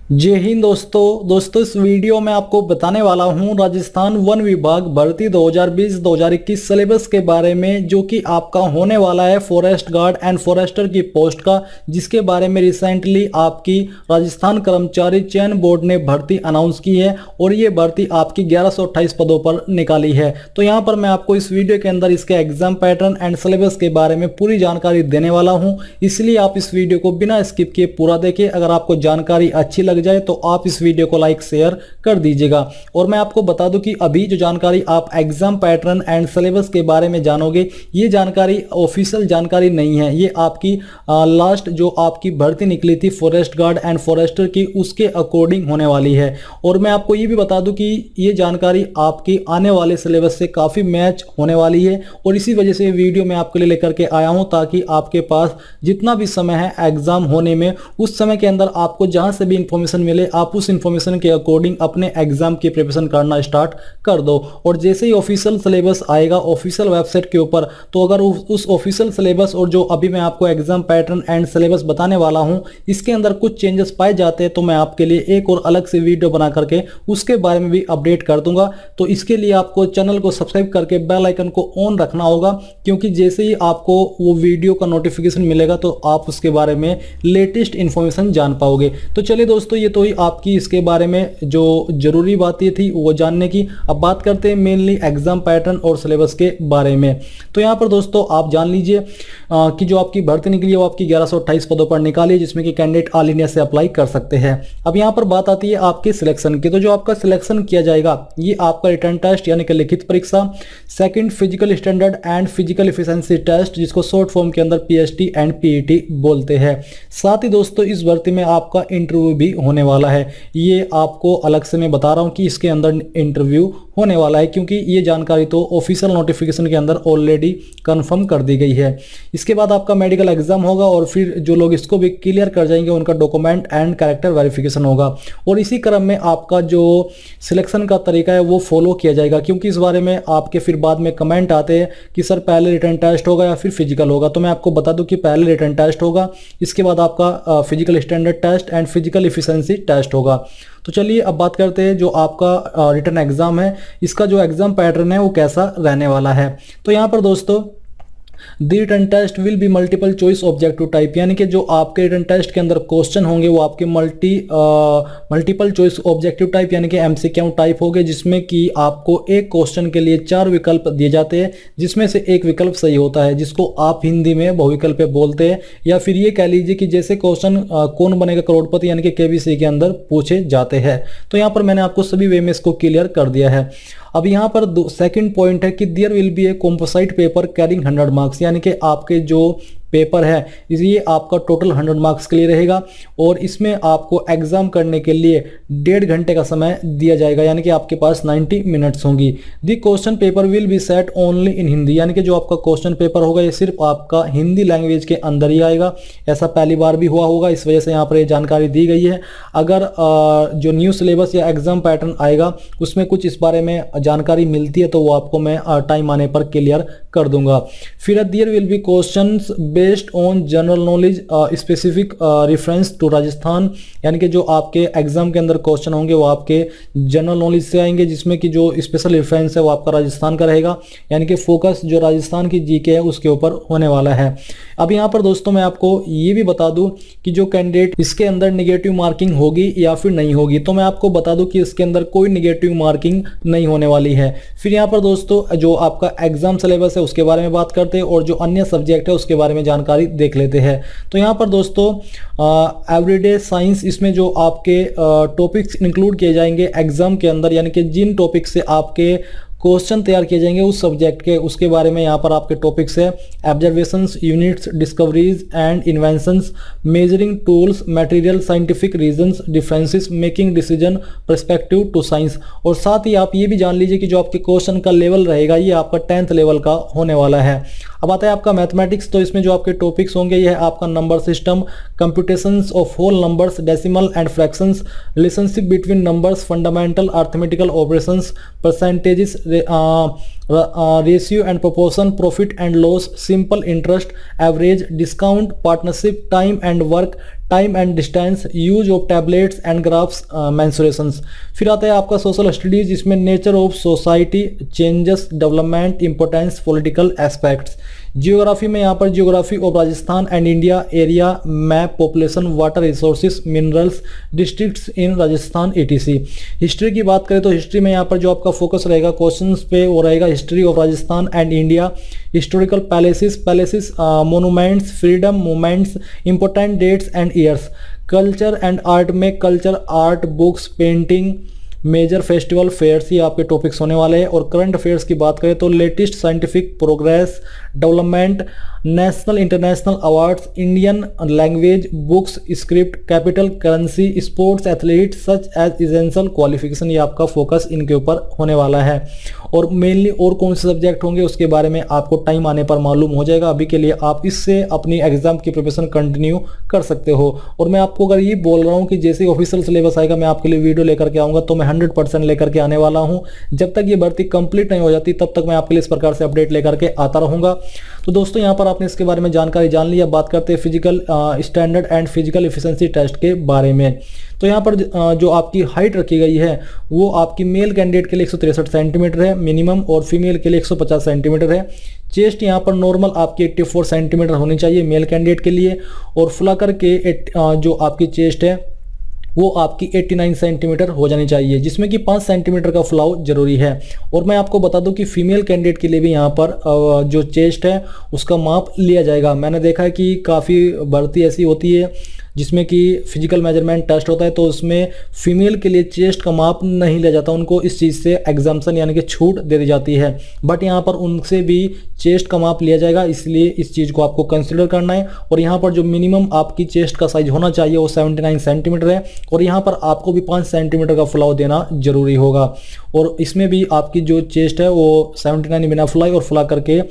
जय हिंद दोस्तों इस वीडियो में आपको बताने वाला हूं राजस्थान वन विभाग भर्ती 2020-2021 सिलेबस के बारे में, जो कि आपका होने वाला है फॉरेस्ट गार्ड एंड फॉरेस्टर की पोस्ट का, जिसके बारे में रिसेंटली आपकी राजस्थान कर्मचारी चयन बोर्ड ने भर्ती अनाउंस की है और ये भर्ती आपकी 1128 पदों पर निकाली है। तो यहाँ पर मैं आपको इस वीडियो के अंदर इसके एग्जाम पैटर्न एंड सिलेबस के बारे में पूरी जानकारी देने वाला हूँ, इसलिए आप इस वीडियो को बिना स्किप किए पूरा देखिए। अगर आपको जानकारी अच्छी लग जाए तो आप इस वीडियो को लाइक शेयर कर दीजिएगा। और मैं आपको बता दूं कि अभी जो जानकारी आप एग्जाम पैटर्न एंड सिलेबस के बारे में जानोगे, ये जानकारी ऑफिशियल जानकारी नहीं है। ये आपकी लास्ट जो आपकी भर्ती निकली थी फॉरेस्ट गार्ड एंड फॉरेस्टर की, उसके अकॉर्डिंग होने वाली है। और मैं आपको ये भी बता दूं कि ये जानकारी आपकी आने वाले सिलेबस से काफ़ी मैच होने वाली है, और इसी वजह से वीडियो मैं आपके लिए लेकर के आया हूं, ताकि आपके पास जितना भी समय है एग्जाम होने में, उस समय के अंदर आपको जहां से भी इंफॉर्मेशन मिले आप उस इंफॉर्मेशन के अकॉर्डिंग अपने एग्जाम की प्रिपरेशन करना स्टार्ट कर दो। और जैसे ही ऑफिशियल सिलेबस आएगा ऑफिशियल वेबसाइट के ऊपर, तो अगर उस ऑफिशियल सिलेबस और जो अभी मैं आपको एग्जाम पैटर्न एंड सिलेबस बताने वाला हूं, इसके अंदर कुछ चेंजेस पाए जाते हैं, तो मैं आपके लिए एक और अलग से वीडियो बना करके उसके बारे में भी अपडेट कर दूंगा। तो इसके लिए आपको चैनल को सब्सक्राइब करके बेल आइकन को ऑन रखना होगा, क्योंकि जैसे ही आपको वो वीडियो का नोटिफिकेशन मिलेगा तो आप उसके बारे में लेटेस्ट इंफॉर्मेशन जान पाओगे। तो चलिए दोस्तों, ये तो ही आपकी इसके बारे में जो जरूरी बातें थी वो जानने की। अब बात करते हैं मेनली एग्जाम पैटर्न और सिलेबस के बारे में। तो यहाँ पर दोस्तों आप जान लीजिए कि जो आपकी भर्ती निकली है वो आपकी 1128 पदों पर निकाली है, जिसमें कि कैंडिडेट ऑल इंडिया से अप्लाई कर सकते हैं। अब यहाँ पर बात आती है आपके सिलेक्शन की। तो जो आपका सिलेक्शन किया जाएगा, ये आपका रिटन टेस्ट यानी कि लिखित परीक्षा, second physical standard and physical efficiency test, जिसको शॉर्ट फॉर्म के अंदर पीएसटी एंड पीईटी बोलते हैं। साथ ही दोस्तों इस भर्ती में आपका इंटरव्यू भी होने वाला है। ये आपको अलग से मैं बता रहा हूं कि इसके अंदर इंटरव्यू होने वाला है, क्योंकि ये जानकारी तो ऑफिशियल नोटिफिकेशन के अंदर ऑलरेडी कंफर्म कर दी गई है। इसके बाद आपका मेडिकल एग्जाम होगा, और फिर जो लोग इसको भी क्लियर कर जाएंगे उनका डॉक्यूमेंट एंड कैरेक्टर वेरिफिकेशन होगा। और इसी क्रम में आपका जो सिलेक्शन का तरीका है वो फॉलो किया जाएगा, क्योंकि इस बारे में आपके फिर बाद में कमेंट आते हैं कि सर पहले रिटन टेस्ट होगा या फिर फिजिकल होगा। तो मैं आपको बता दूं कि पहले रिटन टेस्ट होगा, इसके बाद आपका physical standard test and physical efficiency test होगा। तो चलिए अब बात करते हैं जो आपका रिटन एग्जाम है, इसका जो एग्जाम पैटर्न है वो कैसा रहने वाला है। तो यहाँ पर दोस्तों the written test will be multiple choice objective type, यानी कि जो आपके रिटन टेस्ट के अंदर क्वेश्चन होंगे वो आपके मल्टीपल चॉइस ऑब्जेक्टिव टाइप यानी कि एमसीक्यू टाइप होंगे, जिसमें कि आपको एक क्वेश्चन के लिए 4 विकल्प दिए जाते हैं, जिसमें से एक विकल्प सही होता है, जिसको आप हिंदी में बहुविकल्प बोलते हैं। या फिर ये कह लीजिए कि जैसे क्वेश्चन कौन बनेगा करोड़पति यानी कि केबीसी के अंदर पूछे जाते हैं। तो यहाँ पर मैंने आपको सभी वे में इसको क्लियर कर दिया है। अब यहाँ पर सेकंड पॉइंट है कि there will be a composite paper carrying 100 marks, यानी कि आपके जो पेपर है ये आपका टोटल 100 मार्क्स के लिए रहेगा, और इसमें आपको एग्जाम करने के लिए 1.5 घंटे का समय दिया जाएगा, यानी कि आपके पास 90 मिनट्स होंगी। The question paper will be set only in Hindi, यानी कि जो आपका क्वेश्चन पेपर होगा ये सिर्फ आपका हिंदी लैंग्वेज के अंदर ही आएगा। ऐसा पहली बार भी हुआ होगा, इस वजह से यहाँ पर ये जानकारी दी गई है। अगर जो न्यू सिलेबस या एग्जाम पैटर्न आएगा उसमें कुछ इस बारे में जानकारी मिलती है तो वो आपको मैं टाइम आने पर क्लियर कर दूंगा। फिर there will be questions based on general knowledge specific reference to Rajasthan, यानी कि जो आपके एग्जाम के अंदर क्वेश्चन होंगे वो आपके जनरल नॉलेज से आएंगे, जिसमें कि जो स्पेशल रेफरेंस है वो आपका राजस्थान का रहेगा, यानी कि फोकस जो राजस्थान की जीके है उसके ऊपर होने वाला है। अब यहाँ पर दोस्तों मैं आपको ये भी बता दूं कि जो कैंडिडेट इसके अंदर नेगेटिव मार्किंग होगी या फिर नहीं होगी, तो मैं आपको बता दूं कि इसके अंदर कोई नेगेटिव मार्किंग नहीं होने वाली है। फिर यहाँ पर दोस्तों जो आपका एग्जाम सिलेबस है उसके बारे में बात करते हैं, और जो अन्य सब्जेक्ट है उसके बारे में जानकारी देख लेते हैं। तो यहाँ पर दोस्तों एवरीडे साइंस, इसमें जो आपके टॉपिक्स इंक्लूड किए जाएंगे एग्जाम के अंदर, यानी कि जिन टॉपिक से आपके क्वेश्चन तैयार किए जाएंगे उस सब्जेक्ट के, उसके बारे में यहाँ पर आपके टॉपिक्स है observations, units, discoveries and inventions, measuring tools, material, scientific reasons, differences, making decision, perspective to science. और साथ ही आप ये भी जान लीजिए कि जो आपके क्वेश्चन का लेवल रहेगा ये आपका 10th लेवल का होने वाला है। अब आता है आपका मैथमेटिक्स। तो इसमें जो आपके टॉपिक्स होंगे ये है आपका number system, computations of whole numbers, decimal and fractions, relationship between numbers, fundamental arithmetical operations, percentages, ratio and proportion, profit and loss, simple interest, average, discount, partnership, time and work, time and distance, use of tablets and graphs, mensurations. फिर आता है आपका social studies, जिसमें nature of society, changes, development, importance, political aspects. Geography में यहाँ पर geography of Rajasthan and India, area, map, population, water resources, minerals, districts in Rajasthan, etc। History की बात करें तो हिस्ट्री में यहाँ पर जो आपका फोकस रहेगा क्वेश्चंस पे वो रहेगा history of Rajasthan and India, historical palaces, monuments, freedom movements, important dates and years. Culture and art में culture, art, books, painting, major festival, fairs, ये आपके टॉपिक्स होने वाले हैं। और करंट अफेयर्स की बात करें तो latest scientific progress, development, national international awards, Indian language, books, script, capital currency, sports, athletes such as essential qualification, ये आपका फोकस इनके ऊपर होने वाला है। और मेनली और कौन से सब्जेक्ट होंगे उसके बारे में आपको टाइम आने पर मालूम हो जाएगा। अभी के लिए आप इससे अपनी एग्जाम की प्रिपरेशन कंटिन्यू कर सकते हो। और मैं आपको अगर ये बोल रहा हूँ कि जैसे ही ऑफिशियल सिलेबस आएगा मैं आपके लिए वीडियो लेकर के आऊँगा, तो मैं 100% लेकर के आने वाला हूँ। जब तक ये भर्ती कंप्लीट नहीं हो जाती तब तक मैं आपके लिए इस प्रकार से अपडेट लेकर के आता रहूँगा। तो दोस्तों यहाँ पर आपने इसके बारे में जानकारी जान ली। अब बात करते हैं physical standard and physical efficiency test के बारे में। तो यहाँ पर जो आपकी हाइट रखी गई है वो आपकी मेल कैंडिडेट के लिए 163 सेंटीमीटर है मिनिमम, और फीमेल के लिए 150 सेंटीमीटर है। चेस्ट यहाँ पर नॉर्मल आपकी 84 सेंटीमीटर होनी चाहिए मेल कैंडिडेट के लिए, और फुलाकर के जो आपकी चेस्ट है वो आपकी 89 सेंटीमीटर हो जानी चाहिए, जिसमें कि 5 सेंटीमीटर का फुलाव जरूरी है। और मैं आपको बता दूं कि फीमेल कैंडिडेट के लिए भी यहाँ पर जो चेस्ट है उसका माप लिया जाएगा। मैंने देखा है कि काफ़ी भर्ती ऐसी होती है जिसमें कि फिजिकल मेजरमेंट टेस्ट होता है, तो उसमें फीमेल के लिए चेस्ट का माप नहीं लिया जाता, उनको इस चीज़ से एग्जाम्पशन यानी कि छूट दे दी जाती है। बट यहाँ पर उनसे भी चेस्ट का माप लिया जाएगा, इसलिए इस चीज़ को आपको कंसिडर करना है। और यहाँ पर जो मिनिमम आपकी चेस्ट का साइज होना चाहिए वो 79 सेंटीमीटर है, और यहाँ पर आपको भी 5 सेंटीमीटर का फुलाव देना जरूरी होगा। और इसमें भी आपकी जो चेस्ट है वो 79 बिना फुलाई और फुला करके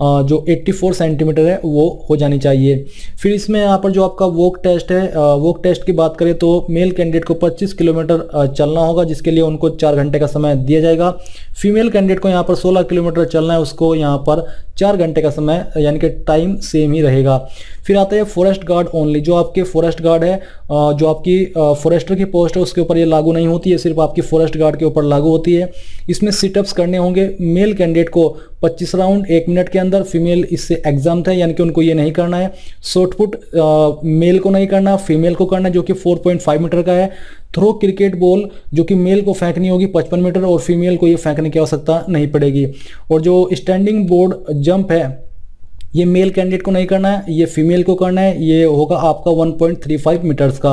जो 84 सेंटीमीटर है वो हो जानी चाहिए। फिर इसमें यहाँ पर जो आपका वॉक टेस्ट है, वॉक टेस्ट की बात करें तो मेल कैंडिडेट को 25 किलोमीटर चलना होगा, जिसके लिए उनको 4 घंटे का समय दिया जाएगा। फीमेल कैंडिडेट को यहाँ पर 16 किलोमीटर चलना है, उसको यहाँ पर 4 घंटे का समय यानी कि टाइम सेम ही रहेगा। फिर आता है फॉरेस्ट गार्ड ओनली, जो आपके फॉरेस्ट गार्ड है, जो आपकी फॉरेस्टर की पोस्ट है उसके ऊपर ये लागू नहीं होती है, सिर्फ आपकी फॉरेस्ट गार्ड के ऊपर लागू होती है। इसमें सिटअप्स करने होंगे मेल कैंडिडेट को 25 राउंड 1 मिनट के अंदर, फीमेल इससे एग्जाम है यानी कि उनको ये नहीं करना है। शॉर्टपुट मेल को नहीं करना, फीमेल को करना है जो कि 4.5 मीटर का है। थ्रो क्रिकेट बॉल जो कि मेल को फेंकनी होगी 55 मीटर, और फीमेल को ये फेंकने की आवश्यकता नहीं पड़ेगी। और जो स्टैंडिंग बोर्ड जंप है ये मेल कैंडिडेट को नहीं करना है, ये फीमेल को करना है, ये होगा आपका 1.35 मीटर्स का।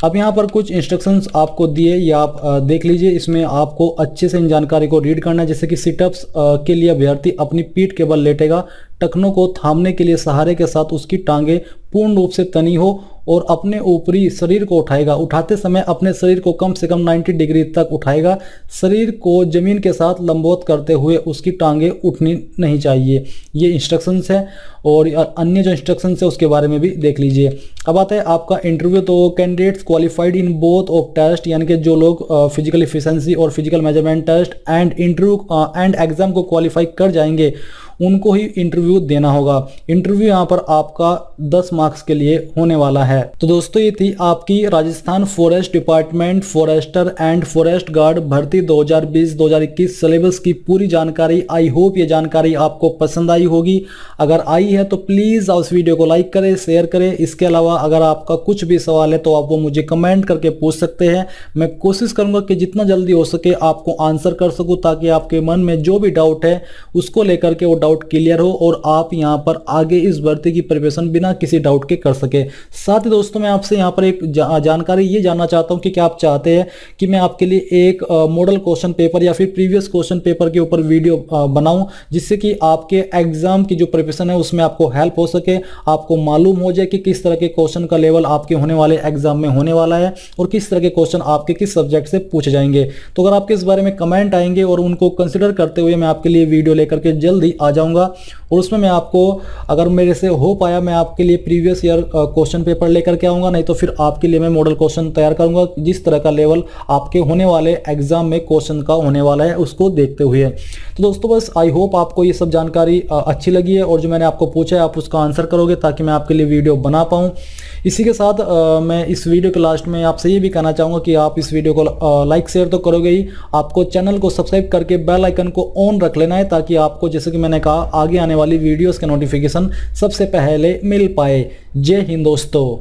अब यहाँ पर कुछ इंस्ट्रक्शंस आपको दिए, ये आप देख लीजिए, इसमें आपको अच्छे से इन जानकारी को रीड करना है। जैसे कि सिटअप्स के लिए अभ्यर्थी अपनी पीठ के बल लेटेगा, टखनों को थामने के लिए सहारे के साथ उसकी टांगे पूर्ण रूप से तनी हो और अपने ऊपरी शरीर को उठाएगा। उठाते समय अपने शरीर को कम से कम 90 डिग्री तक उठाएगा। शरीर को जमीन के साथ लंबवत करते हुए उसकी टांगे उठनी नहीं चाहिए। ये इंस्ट्रक्शंस है, और अन्य जो इंस्ट्रक्शंस है उसके बारे में भी देख लीजिए। अब आता है आपका इंटरव्यू। तो candidates qualified in both of test, यानी कि जो लोग फिजिकल एफिशिएंसी और physical measurement test and interview and exam को क्वालिफाई कर जाएंगे उनको ही इंटरव्यू देना होगा। इंटरव्यू यहाँ पर आपका 10 मार्क्स के लिए होने वाला है। तो दोस्तों ये थी आपकी Rajasthan forest department forester and forest guard भर्ती 2020-2021 सिलेबस की पूरी जानकारी। आई होप ये जानकारी आपको पसंद आई होगी। अगर आई है तो प्लीज़ आप इस वीडियो को लाइक करें, शेयर करें। इसके अलावा अगर आपका कुछ भी सवाल है तो आप वो मुझे कमेंट करके पूछ सकते हैं। मैं कोशिश करूंगा कि जितना जल्दी हो सके आपको आंसर कर सकूं, ताकि आपके मन में जो भी डाउट है उसको लेकर के वो डाउट क्लियर हो और आप यहां पर आगे इस भर्ती की प्रिपरेशन बिना किसी डाउट के कर सके। साथ ही दोस्तों मैं आपसे यहां पर एक जानकारी ये जानना चाहता हूं कि क्या आप चाहते हैं कि मैं आपके लिए एक मॉडल क्वेश्चन पेपर या फिर प्रीवियस क्वेश्चन पेपर के ऊपर वीडियो बनाऊं, जिससे कि आपके एग्जाम की जो प्रिपरेशन है उसमें आपको हेल्प हो सके, आपको मालूम हो जाए कि किस तरह के क्वेश्चन का लेवल आपके होने वाले एग्जाम में होने वाला है और किस तरह के क्वेश्चन आपके किस सब्जेक्ट से पूछे जाएंगे। तो अगर आपके इस बारे में कमेंट आएंगे और उनको कंसिडर करते हुए मैं आपके लिए वीडियो लेकर के जल्द ही आ जाऊंगा और उसमें मैं आपको अगर मेरे से हो पाया मैं आपके लिए प्रीवियस ईयर क्वेश्चन पेपर लेकर के आऊँगा, नहीं तो फिर आपके लिए मैं मॉडल क्वेश्चन तैयार करूँगा जिस तरह का लेवल आपके होने वाले एग्जाम में क्वेश्चन का होने वाला है उसको देखते हुए। तो दोस्तों बस आई होप आपको ये सब जानकारी अच्छी लगी है और जो मैंने आपको पूछा है आप उसका आंसर करोगे ताकि मैं आपके लिए वीडियो बना पाऊँ। इसी के साथ मैं इस वीडियो के लास्ट में आपसे ये भी कहना चाहूँगा कि आप इस वीडियो को लाइक शेयर तो करोगे ही, आपको चैनल को सब्सक्राइब करके बेल आइकन को ऑन रख लेना है ताकि आपको जैसे कि मैंने कहा आगे आने वाली वीडियोस के नोटिफिकेशन सबसे पहले मिल पाए। जय हिंद दोस्तों।